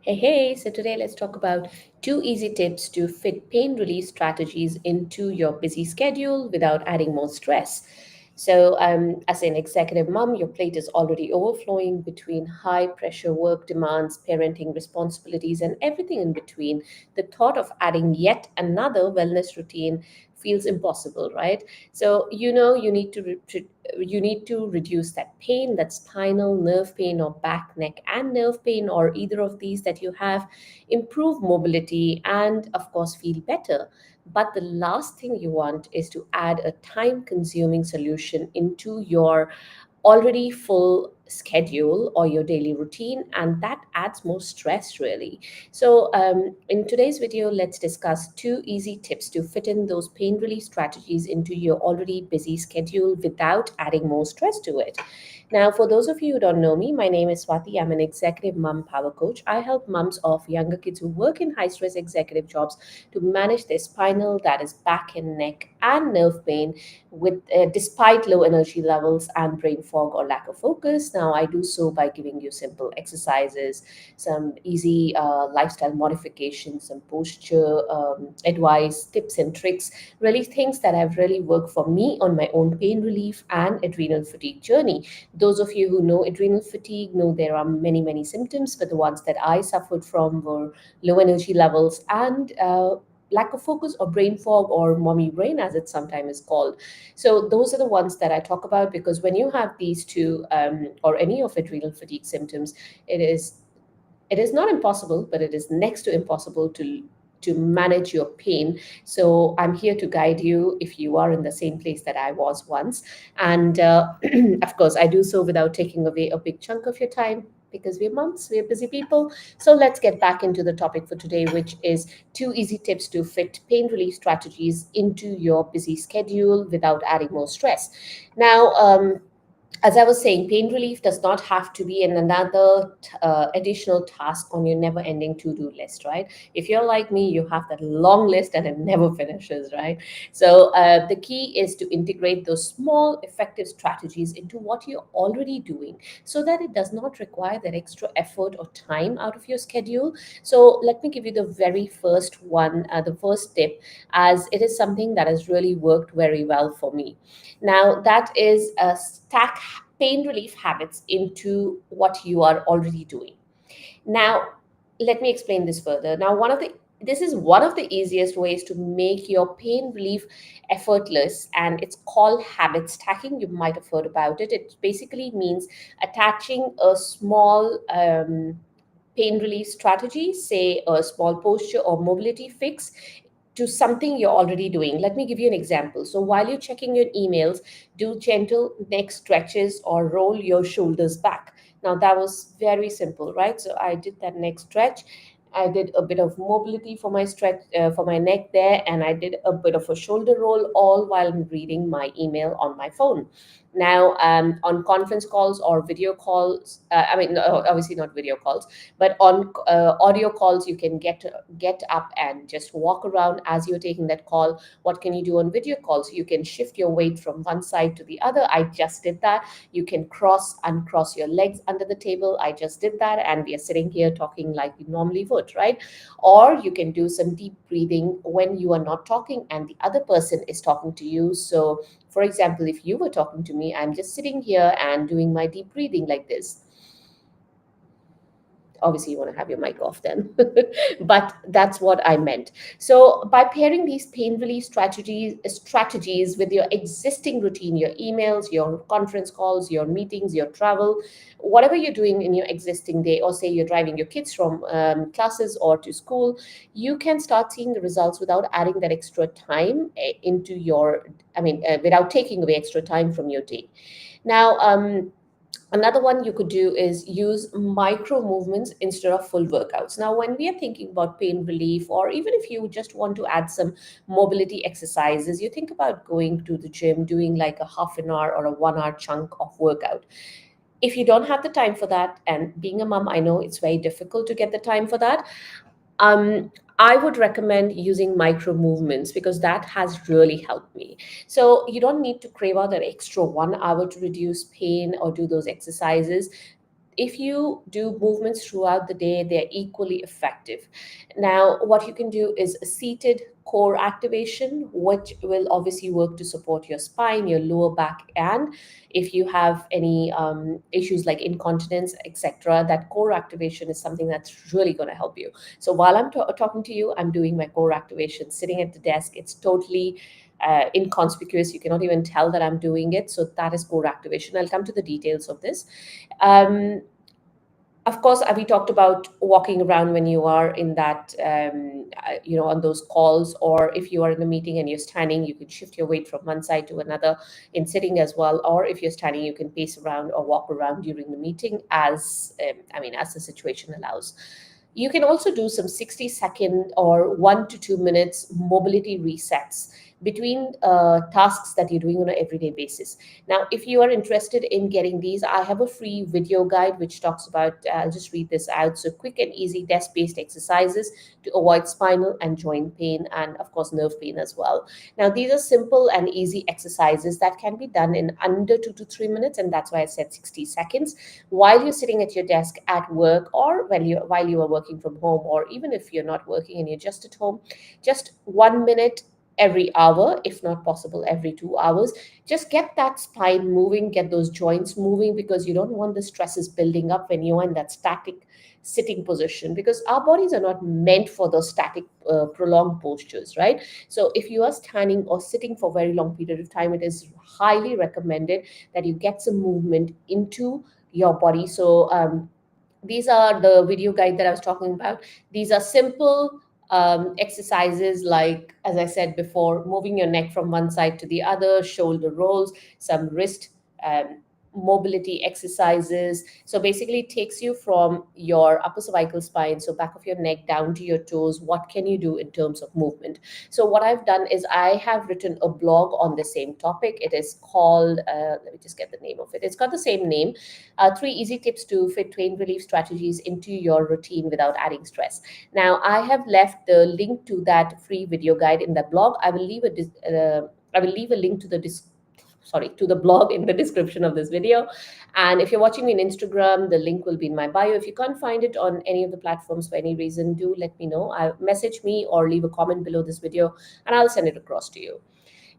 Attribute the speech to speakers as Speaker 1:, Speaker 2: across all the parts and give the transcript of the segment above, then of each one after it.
Speaker 1: Hey, so today let's talk about two easy tips to fit pain relief strategies into your busy schedule without adding more stress. As an executive mom, your plate is already overflowing between high pressure work demands, parenting responsibilities, and everything in between. The thought of adding yet another wellness routine feels impossible, right? So, you need to reduce that pain, that spinal nerve pain or back, neck, and nerve pain, or either of these that you have, improve mobility, and of course, feel better. But the last thing you want is to add a time consuming solution into your already full schedule or your daily routine, and that adds more stress, really. In today's video, let's discuss two easy tips to fit in those pain relief strategies into your already busy schedule without adding more stress to it. Now, for those of you who don't know me, my name is Swati. I'm an executive mom power coach. I help moms of younger kids who work in high stress executive jobs to manage their spinal, that is, back and neck, and nerve pain with despite low energy levels and brain fog or lack of focus. Now, I do so by giving you simple exercises, some easy lifestyle modifications, some posture advice, tips and tricks, really things that have really worked for me on my own pain relief and adrenal fatigue journey. Those of you who know adrenal fatigue know there are many symptoms, but the ones that I suffered from were low energy levels and lack of focus or brain fog or mommy brain as it sometimes is called. So those are the ones that I talk about, because when you have these two or any of adrenal fatigue symptoms, it is it is not impossible, but it is next to impossible to manage your pain. So I'm here to guide you if you are in the same place that I was once. And of course, I do so without taking away a big chunk of your time, because we're moms, we're busy people. So let's get back into the topic for today, which is two easy tips to fit pain relief strategies into your busy schedule without adding more stress. Now, as I was saying, pain relief does not have to be another additional task on your never ending to do list, right? If you're like me, you have that long list and it never finishes, right? So the key is to integrate those small, effective strategies into what you're already doing so that it does not require that extra effort or time out of your schedule. So let me give you the very first one, the first tip, as it is something that has really worked very well for me. Now, that is stack pain relief habits into what you are already doing. Now, let me explain this further. Now, this is one of the easiest ways to make your pain relief effortless, and it's called habit stacking. You might have heard about it. It basically means attaching a small pain relief strategy, say a small posture or mobility fix, to something you're already doing. Let me give you an example. So while you're checking your emails, do gentle neck stretches or roll your shoulders back. Now that was very simple, right? So I did that neck stretch. I did a bit of mobility for my stretch for my neck there, and I did a bit of a shoulder roll, all while reading my email on my phone. Now, on conference calls or video calls, no, obviously not video calls, but on audio calls, you can get up and just walk around as you're taking that call. What can you do on video calls? You can shift your weight from one side to the other. I just did that. You can uncross your legs under the table. I just did that, and we are sitting here talking like we normally would, right? Or you can do some deep breathing when you are not talking and the other person is talking to you. So for example, if you were talking to me, I'm just sitting here and doing my deep breathing like this. Obviously, you want to have your mic off then, but that's what I meant. So by pairing these pain relief strategies with your existing routine, your emails, your conference calls, your meetings, your travel, whatever you're doing in your existing day, or say you're driving your kids from classes or to school, you can start seeing the results without adding that extra time into your without taking away extra time from your day. Now, another one you could do is use micro movements instead of full workouts. Now, when we are thinking about pain relief, or even if you just want to add some mobility exercises, you think about going to the gym, doing like a half an hour or a 1 hour chunk of workout. If you don't have the time for that, and being a mom, I know it's very difficult to get the time for that, I would recommend using micro movements, because that has really helped me. So you don't need to crave out that extra 1 hour to reduce pain or do those exercises. if you do movements throughout the day, they're equally effective. Now, what you can do is a seated core activation, which will obviously work to support your spine, your lower back, and if you have any issues like incontinence, etc., that core activation is something that's really going to help you. So while I'm talking to you, I'm doing my core activation, sitting at the desk. It's totally inconspicuous. You cannot even tell that I'm doing it. So that is core activation. I'll come to the details of this. Um, of course, we talked about walking around when you are in that, on those calls, or if you are in a meeting and you're standing, you can shift your weight from one side to another in sitting as well. Or if you're standing, you can pace around or walk around during the meeting as the situation allows. You can also do some 60-second or 1 to 2 minutes mobility resets between tasks that you're doing on an everyday basis. Now, if you are interested in getting these, I have a free video guide which talks about, I'll just read this out. So, quick and easy desk based exercises to avoid spinal and joint pain, and of course, nerve pain as well. Now, these are simple and easy exercises that can be done in under 2 to 3 minutes, and that's why I said 60 seconds while you're sitting at your desk at work, or while you are working from home, or even if you're not working and you're just at home. Just 1 minute every hour, if not possible every 2 hours. Just get that spine moving, get those joints moving, because you don't want the stresses building up when you're in that static sitting position, because our bodies are not meant for those static prolonged postures, right? So if you are standing or sitting for a very long period of time, it is highly recommended that you get some movement into your body. So these are the video guide that I was talking about. These are simple exercises, like, as I said before, moving your neck from one side to the other, shoulder rolls, some wrist mobility exercises. So basically, it takes you from your upper cervical spine, so back of your neck, down to your toes. What can you do in terms of movement? So what I've done is I have written a blog on the same topic. It is called, let me just get the name of it. It's got the same name, 3 easy tips to fit pain relief strategies into your routine without adding stress. Now, I have left the link to that free video guide in the blog. I will leave a link to the blog in the description of this video. And if you're watching me on Instagram, the link will be in my bio. If you can't find it on any of the platforms for any reason, do let me know. Message me or leave a comment below this video, and I'll send it across to you.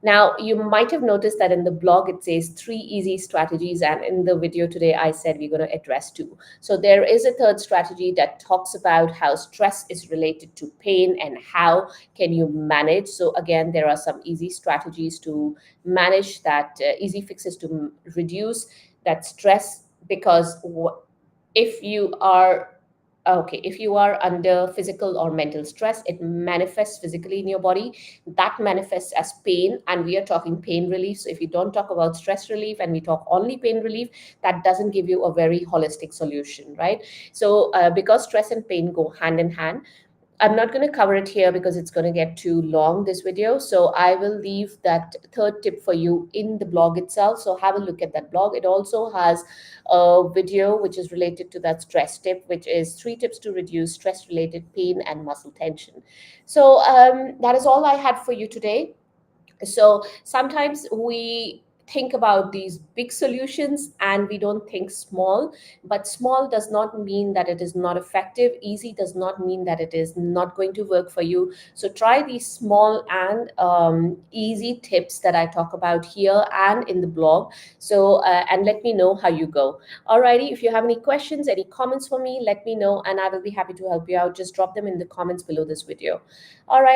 Speaker 1: Now, you might have noticed that in the blog it says 3 easy strategies, and in the video today I said we're going to address 2. So there is a third strategy that talks about how stress is related to pain and how can you manage. So again, there are some easy strategies to manage that, easy fixes to reduce that stress, because if you are okay, if you are under physical or mental stress, it manifests physically in your body. That manifests as pain, and we are talking pain relief. So if you don't talk about stress relief and we talk only pain relief, that doesn't give you a very holistic solution, right? So because stress and pain go hand in hand, I'm not going to cover it here because it's going to get too long, this video. So I will leave that third tip for you in the blog itself. So have a look at that blog. It also has a video which is related to that stress tip, which is 3 tips to reduce stress related pain and muscle tension. So that is all I had for you today. So sometimes we think about these big solutions and we don't think small, but small does not mean that it is not effective. Easy does not mean that it is not going to work for you. So try these small and easy tips that I talk about here and in the blog. So and let me know how you go. Alrighty, if you have any questions, any comments for me, let me know and I will be happy to help you out. Just drop them in the comments below this video. All right.